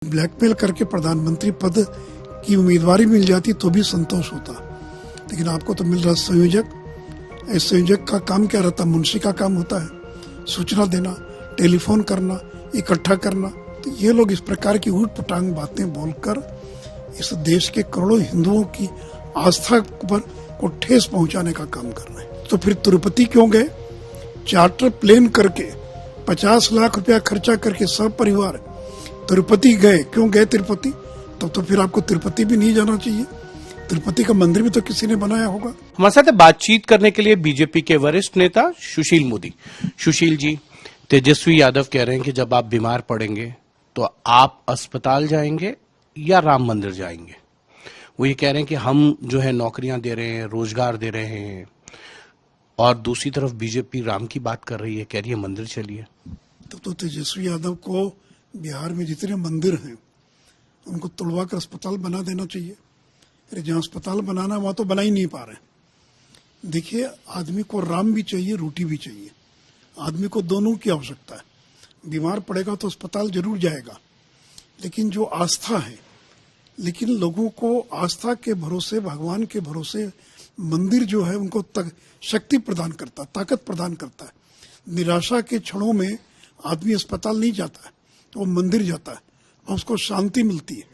Blackmail करके प्रधानमंत्री पद की उम्मीदवारी मिल जाती तो भी संतोष होता, लेकिन आपको तो मिल रहा संयोजक। इस संयोजक का काम क्या रहता? मुंशी का काम होता है सूचना देना, टेलीफोन करना, इकट्ठा करना। तो ये लोग इस प्रकार की ऊट पटांग बातें बोलकर इस देश के करोड़ों हिंदुओं की आस्था पर को ठेस पहुंचाने का काम कर रहे हैं। तो फिर तिरुपति क्यों गए? चार्टर प्लेन करके 50 लाख रुपया खर्चा करके सब परिवार तिरुपति गए। क्यों गए तिरुपति? तो फिर आपको तिरुपति भी नहीं जाना चाहिए। तिरुपति का मंदिर भी तो किसी ने बनाया होगा। हमारे साथ बातचीत करने के लिए बीजेपी के वरिष्ठ नेता सुशील मोदी। सुशील जी, तेजस्वी यादव कह रहे हैं कि जब आप बीमार पड़ेंगे तो आप अस्पताल जाएंगे या राम मंदिर जाएंगे। वो ये कह रहे हैं कि हम जो है नौकरियां दे रहे हैं, रोजगार दे रहे हैं, और दूसरी तरफ बीजेपी राम की बात कर रही है, कह रही है मंदिर चलिए। तो तेजस्वी यादव को बिहार में जितने मंदिर हैं उनको तोड़वा कर अस्पताल बना देना चाहिए। अरे जहाँ अस्पताल बनाना वहां तो बना ही नहीं पा रहे। देखिए, आदमी को राम भी चाहिए, रोटी भी चाहिए। आदमी को दोनों की आवश्यकता है। बीमार पड़ेगा तो अस्पताल जरूर जाएगा, लेकिन जो आस्था है, लेकिन लोगों को आस्था के भरोसे, भगवान के भरोसे मंदिर जो है उनको शक्ति प्रदान करता, ताकत प्रदान करता है। निराशा के क्षणों में आदमी अस्पताल नहीं जाता है, तो वो मंदिर जाता है और उसको शांति मिलती है।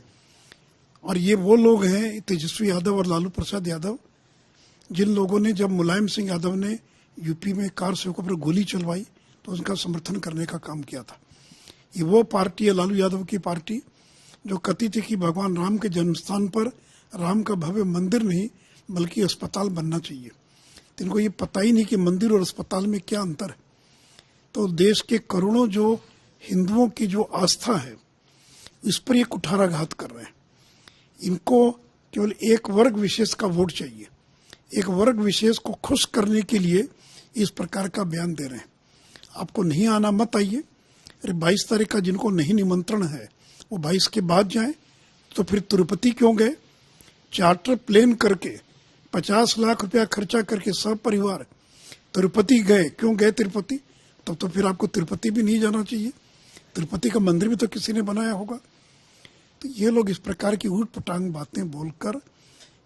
और ये वो लोग हैं, तेजस्वी यादव और लालू प्रसाद यादव, जिन लोगों ने जब मुलायम सिंह यादव ने यूपी में कार सेवकों पर गोली चलवाई तो उनका समर्थन करने का काम किया था। ये वो पार्टी है, लालू यादव की पार्टी, जो कहती थी कि भगवान राम के जन्मस्थान पर राम का भव्य मंदिर नहीं बल्कि अस्पताल बनना चाहिए। तो इनको ये पता ही नहीं कि मंदिर और अस्पताल में क्या अंतर है। तो देश के करोड़ों जो हिंदुओं की जो आस्था है, इस पर ये कुठाराघात कर रहे हैं। इनको केवल एक वर्ग विशेष का वोट चाहिए। एक वर्ग विशेष को खुश करने के लिए इस प्रकार का बयान दे रहे हैं। आपको नहीं आना मत आइए। अरे 22 तारीख का जिनको नहीं निमंत्रण है वो 22 के बाद जाएं। तो फिर तिरुपति क्यों गए? चार्टर प्लेन करके 50 लाख रुपया खर्चा करके सब परिवार तिरुपति गए। क्यों गए तिरुपति? तो फिर आपको तिरुपति भी नहीं जाना चाहिए। तिरुपति का मंदिर भी तो किसी ने बनाया होगा। तो ये लोग इस प्रकार की ऊट पटांग बातें बोलकर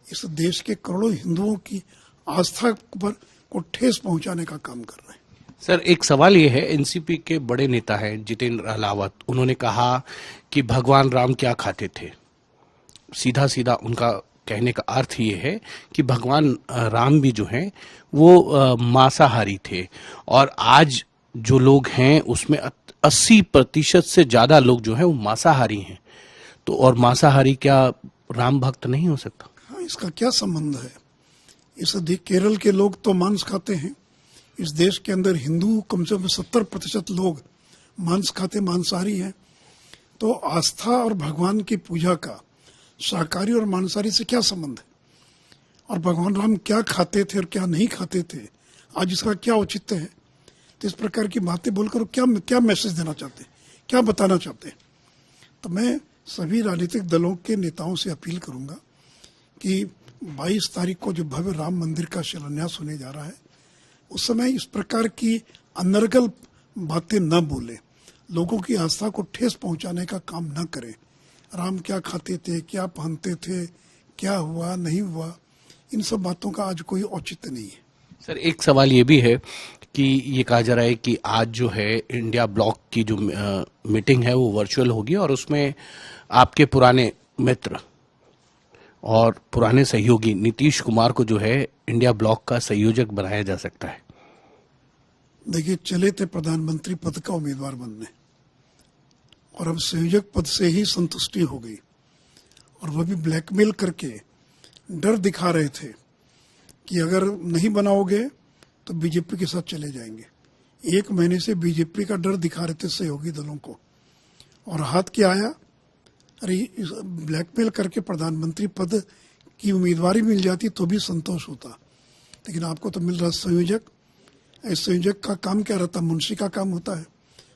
इस देश के करोड़ों हिंदुओं की आस्था पर को ठेस पहुंचाने का काम कर रहे हैं। सर, एक सवाल ये है, एनसीपी के बड़े नेता हैं जितेंद्र अहलावत, उन्होंने कहा कि भगवान राम क्या खाते थे। सीधा सीधा उनका कहने का अर्थ ये है कि भगवान राम भी जो हैं वो मांसाहारी थे, और आज जो लोग हैं उसमें 80% से ज्यादा लोग जो हैं वो मांसाहारी हैं। तो और मांसाहारी क्या राम भक्त नहीं हो सकता? हाँ, इसका क्या संबंध है? इस केरल के लोग तो मांस खाते हैं। इस देश के अंदर हिंदू कम से कम 70% लोग मांस खाते, मांसाहारी हैं। तो आस्था और भगवान की पूजा का शाकाहारी और मांसाहारी से क्या संबंध है? और भगवान राम क्या खाते थे और क्या नहीं खाते थे, आज इसका क्या औचित्य है? तो इस प्रकार की बातें बोलकर क्या मैसेज देना चाहते हैं, क्या बताना चाहते हैं? तो मैं सभी राजनीतिक दलों के नेताओं से अपील करूंगा कि 22 तारीख को जो भव्य राम मंदिर का शिलान्यास होने जा रहा है, उस समय इस प्रकार की अनर्गल बातें न बोले, लोगों की आस्था को ठेस पहुंचाने का काम न करें। राम क्या खाते थे, क्या पहनते थे, क्या हुआ नहीं हुआ, इन सब बातों का आज कोई औचित्य नहीं है। सर, एक सवाल ये भी है कि ये कहा जा रहा है कि आज जो है इंडिया ब्लॉक की जो मीटिंग है वो वर्चुअल होगी, और उसमें आपके पुराने मित्र और पुराने सहयोगी नीतीश कुमार को जो है इंडिया ब्लॉक का संयोजक बनाया जा सकता है। देखिए, चले थे प्रधानमंत्री पद का उम्मीदवार बनने, और अब संयोजक पद से ही संतुष्टि हो गई, और वह भी ब्लैकमेल करके डर दिखा रहे थे कि अगर नहीं बनाओगे तो बीजेपी के साथ चले जाएंगे। 1 महीने से बीजेपी का डर दिखा रहे थे सहयोगी दलों को, और हाथ क्या आया? अरे ब्लैकमेल करके प्रधानमंत्री पद की उम्मीदवारी मिल जाती तो भी संतोष होता, लेकिन आपको तो मिल रहा संयोजक। इस संयोजक का काम क्या रहता? मुंशी का काम होता है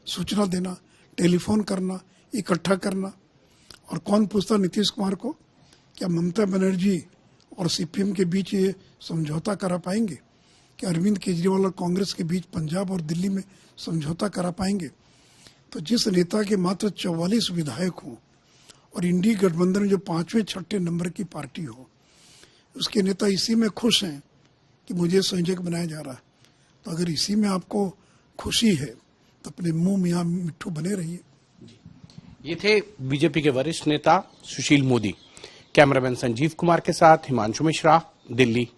सूचना देना, टेलीफोन करना, इकट्ठा करना। और कौन पूछता नीतीश कुमार को? क्या ममता बनर्जी और सीपीएम के बीच ये समझौता करा पाएंगे? क्या अरविंद केजरीवाल और कांग्रेस के बीच पंजाब और दिल्ली में समझौता करा पाएंगे? तो जिस नेता के मात्र 44 विधायक हों और इंडी गठबंधन में जो 5वें 6ठे नंबर की पार्टी हो, उसके नेता इसी में खुश हैं कि मुझे संयोजक बनाया जा रहा है। तो अगर इसी में आपको खुशी है तो अपने मुंह मियां मिट्ठू बने रहिए। ये थे बीजेपी के वरिष्ठ नेता सुशील मोदी। कैमरामैन संजीव कुमार के साथ हिमांशु मिश्रा, दिल्ली।